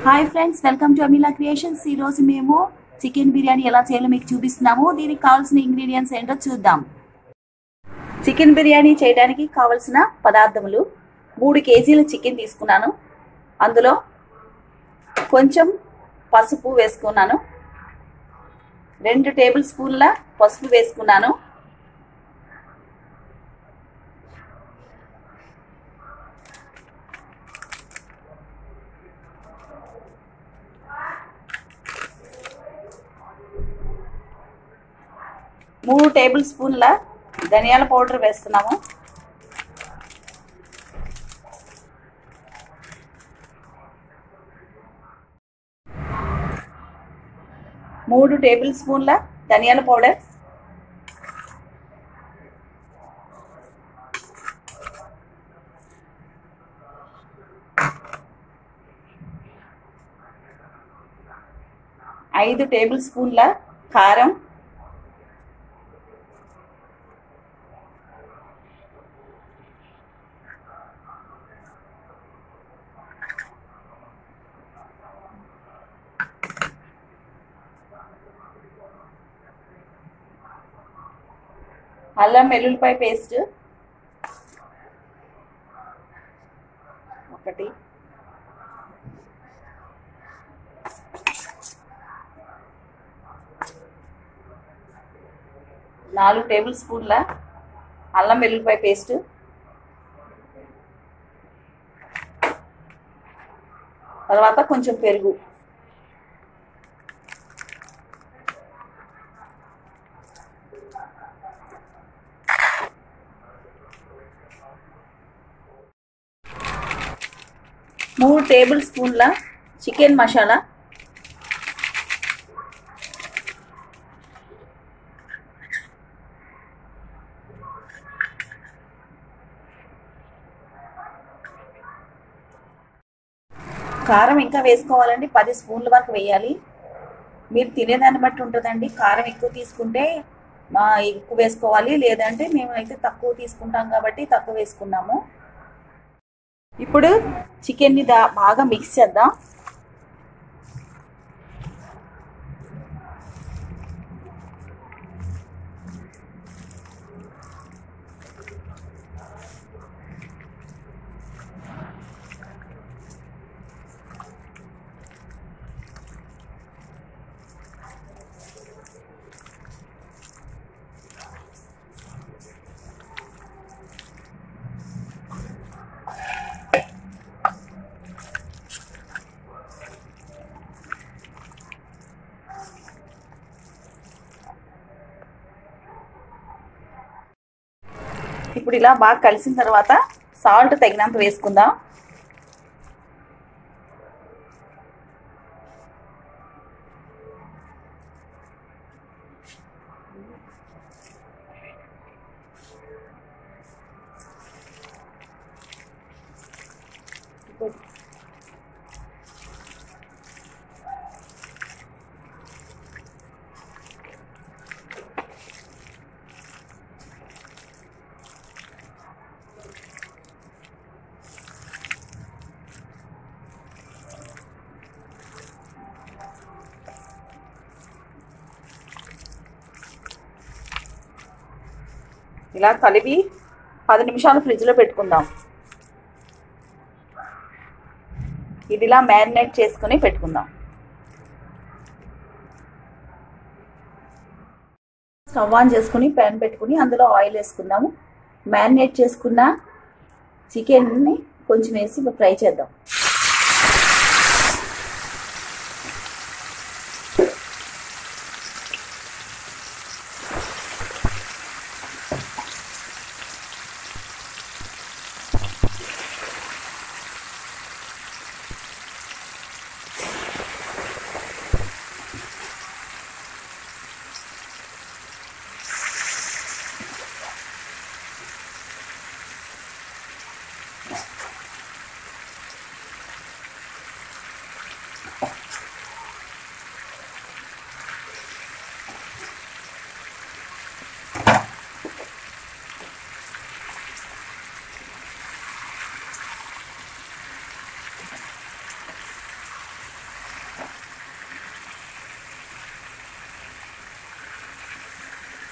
Hi friends, welcome to Amila creations. ఈ రోజు మేము చికెన్ బిర్యానీ ఎలా చేయాలో మీకు చూపిస్తున్నాము. దీనికి కావాల్సిన ఇంగ్రీడియంట్స్ ఏంటో చూద్దాం. చికెన్ బిర్యానీ చేయడానికి కావాల్సిన పదార్థములు: 3 కేజీల చికెన్ తీసుకున్నాను. అందులో కొంచెం పసుపు వేసుకున్నాను, 2 టేబుల్ స్పూన్ల పసుపు వేసుకున్నాను, మూడు టేబుల్ స్పూన్ల ధనియాల పౌడర్ వేస్తున్నాము, 3 టేబుల్ స్పూన్ల ధనియాల పౌడర్, 5 టేబుల్ స్పూన్ల కారం, 1 అల్లం వెల్లుల్లిపాయ పేస్ట్, 4 టేబుల్ స్పూన్ల అల్లం వెల్లుల్లిపాయ పేస్ట్, తర్వాత కొంచెం పెరుగు, మూడు టేబుల్ స్పూన్ల చికెన్ మసాలా, కారం ఇంకా వేసుకోవాలండి. 10 స్పూన్ల వరకు వేయాలి. మీరు తినేదాన్ని బట్టి ఉంటుందండి. కారం ఎక్కువ తీసుకుంటే ఎక్కువ వేసుకోవాలి, లేదంటే మేమైతే తక్కువ తీసుకుంటాం కాబట్టి తక్కువ వేసుకున్నాము. ఇప్పుడు చికెన్ని బాగా మిక్స్ చేద్దాం. ఇప్పుడు ఇలా బాగా కలిసిన తర్వాత సాల్ట్ తగినంత వేసుకుందాం. ఇలా కలిపి 10 నిమిషాలు ఫ్రిడ్జ్లో పెట్టుకుందాం. ఇది ఇలా మ్యారినేట్ చేసుకుని పెట్టుకుందాం. స్టవ్ ఆన్ చేసుకుని ప్యాన్ పెట్టుకుని అందులో ఆయిల్ వేసుకుందాము. మ్యారినేట్ చేసుకున్న చికెన్ని కొంచెం వేసి ఫ్రై చేద్దాం.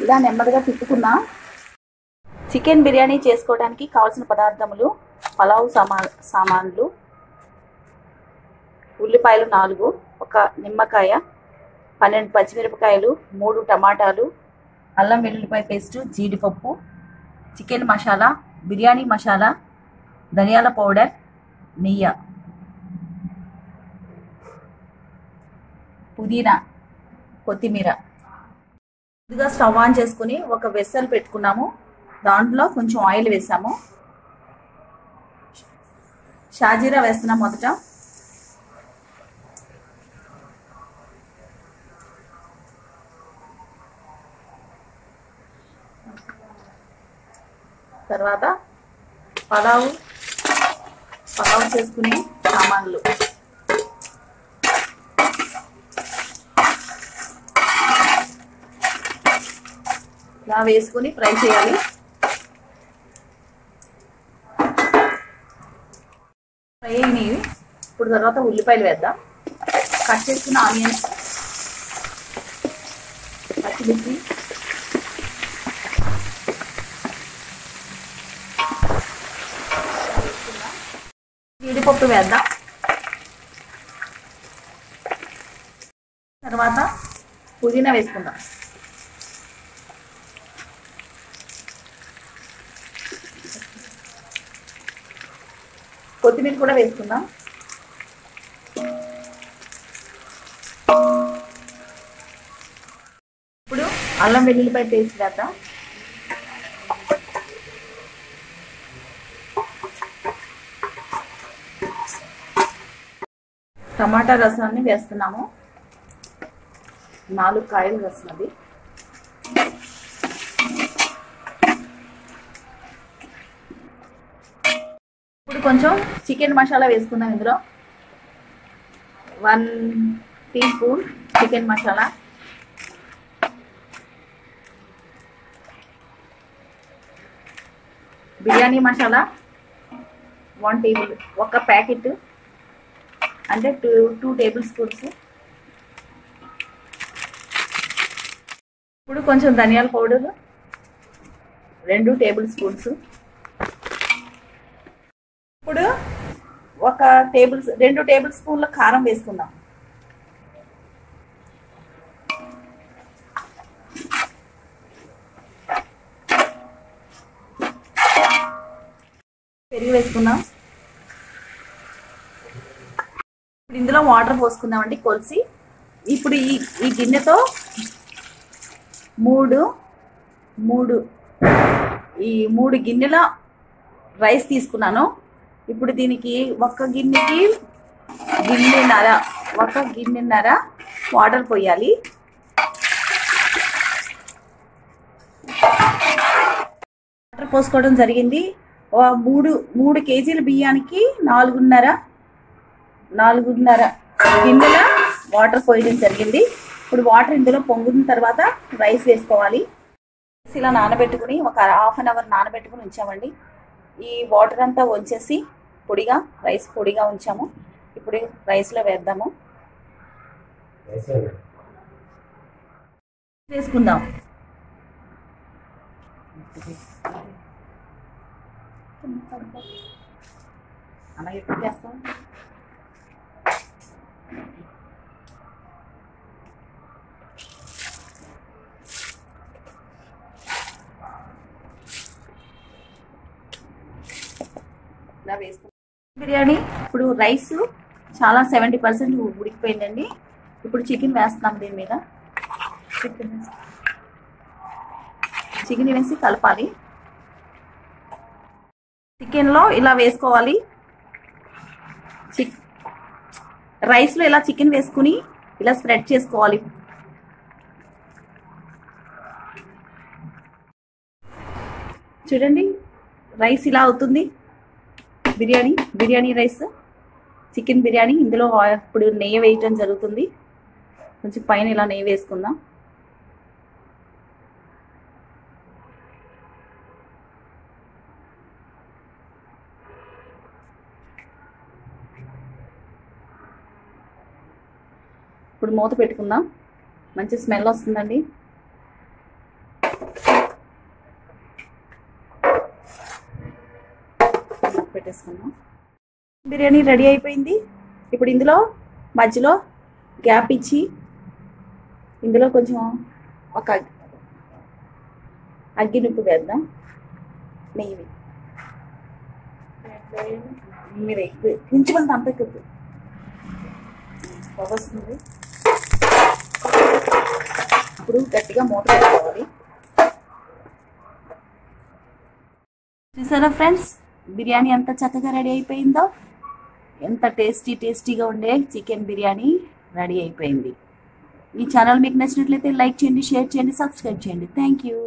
ఇలా నెమ్మదిగా తిప్పుకుందాం. చికెన్ బిర్యానీ చేసుకోవడానికి కావాల్సిన పదార్థములు: పలావ్ సామాన్లు, ఉల్లిపాయలు 4, ఒక నిమ్మకాయ, 12 పచ్చిమిరపకాయలు, 3 టమాటాలు, అల్లం వెల్లుల్లిపాయ పేస్టు, జీడిపప్పు, చికెన్ మసాలా, బిర్యానీ మసాలా, ధనియాల పౌడర్, నెయ్యి, పుదీనా, కొత్తిమీర. ముందుగా స్టవ్ ఆన్ చేసుకుని ఒక వెస్సెల్ పెట్టుకున్నాము. దాంట్లో కొంచెం ఆయిల్ వేసాము. షాజీరా వేస్తున్నాం మొదట. తర్వాత పలావ్ చేసుకునే సామాన్లు ఇలా వేసుకుని ఫ్రై చేయాలి. ఫ్రై అయినవి. ఇప్పుడు తర్వాత ఉల్లిపాయలు వేద్దాం. కట్ చేసుకున్న ఆనియన్స్, పచ్చిమిర్చి, జీడిపప్పు వేద్దాం. తర్వాత పుదీనా వేసుకుందాం. కొత్తిమీర కూడా వేసుకుందాం. ఇప్పుడు అల్లం వెల్లుల్లిపాయ పేస్ట్ వేద్దాం. టమాటా రసాన్ని వేస్తున్నాము. 4 కాయలు వస్తున్నది. ఇప్పుడు కొంచెం చికెన్ మసాలా వేసుకుందాం. ఇందులో 1 teaspoon chicken masala, biryani masala 1 table, ఒక ప్యాకెట్ అంటే 2 టేబుల్ స్పూన్స్. ఇప్పుడు కొంచెం ధనియాల పౌడర్ 2 టేబుల్ స్పూన్స్. ఇప్పుడు 2 టేబుల్ స్పూన్ల కారం వేసుకుందాం. పెరుగు వేసుకుందాం. ఇప్పుడు ఇందులో వాటర్ పోసుకుందామండి కొలిసి. ఇప్పుడు ఈ గిన్నెతో 3 గిన్నెల రైస్ తీసుకున్నాను. ఇప్పుడు దీనికి ఒక గిన్నెన్నర వాటర్ పోయాలి. వాటర్ పోసుకోవడం జరిగింది. 3 కేజీల బియ్యానికి 4.5 గిన్నెల వాటర్ పోయడం జరిగింది. ఇప్పుడు వాటర్ ఇందులో పొంగిన తర్వాత రైస్ వేసుకోవాలి. ఇలా నానబెట్టుకుని ఒక ½ అన్ అవర్ నానబెట్టుకుని ఉంచామండి. ఈ వాటర్ అంతా వంచేసి రైస్ పొడిగా ఉంచాము. ఇప్పుడు రైస్లో వేద్దాము. వేసుకుందాం. అలా ఎప్పుడు చేస్తాం? ఇలా వేసుకుంటాం. బిర్యానీ ఇప్పుడు రైస్ చాలా 70% ఉడికిపోయిందండి. ఇప్పుడు చికెన్ వేస్తున్నాం. దీని మీద చికెన్ వేసి కలపాలి. చికెన్లో ఇలా వేసుకోవాలి. రైస్లో ఇలా చికెన్ వేసుకుని ఇలా స్ప్రెడ్ చేసుకోవాలి. చూడండి, రైస్ ఇలా అవుతుంది. Biryani rice, chicken biryani. ఇందులో ఇప్పుడు నెయ్యి వేయటం జరుగుతుంది. కొంచెం పైన ఇలా నెయ్యి వేసుకుందాం. ఇప్పుడు మూత పెట్టుకుందాం. మంచి స్మెల్ వస్తుందండి. పెట్టేసుకున్నాం. బిర్యానీ రెడీ అయిపోయింది. ఇప్పుడు ఇందులో మధ్యలో గ్యాప్ ఇచ్చి ఇందులో కొంచెం ఒక అగ్గి నిప్పు వేద్దాం. నెయ్యి మీరు కొంచెం అంత అంతెక్కద్దు వస్తుంది. ఇప్పుడు గట్టిగా మూత పెట్టుకోవాలి. చూసారా ఫ్రెండ్స్, బిర్యానీ ఎంత చక్కగా రెడీ అయిపోయిందో. ఎంత టేస్టీగా ఉండే చికెన్ బిర్యానీ రెడీ అయిపోయింది. ఈ ఛానల్ మీకు నచ్చినట్లయితే లైక్ చేయండి, షేర్ చేయండి, సబ్స్క్రైబ్ చేయండి. Thank you.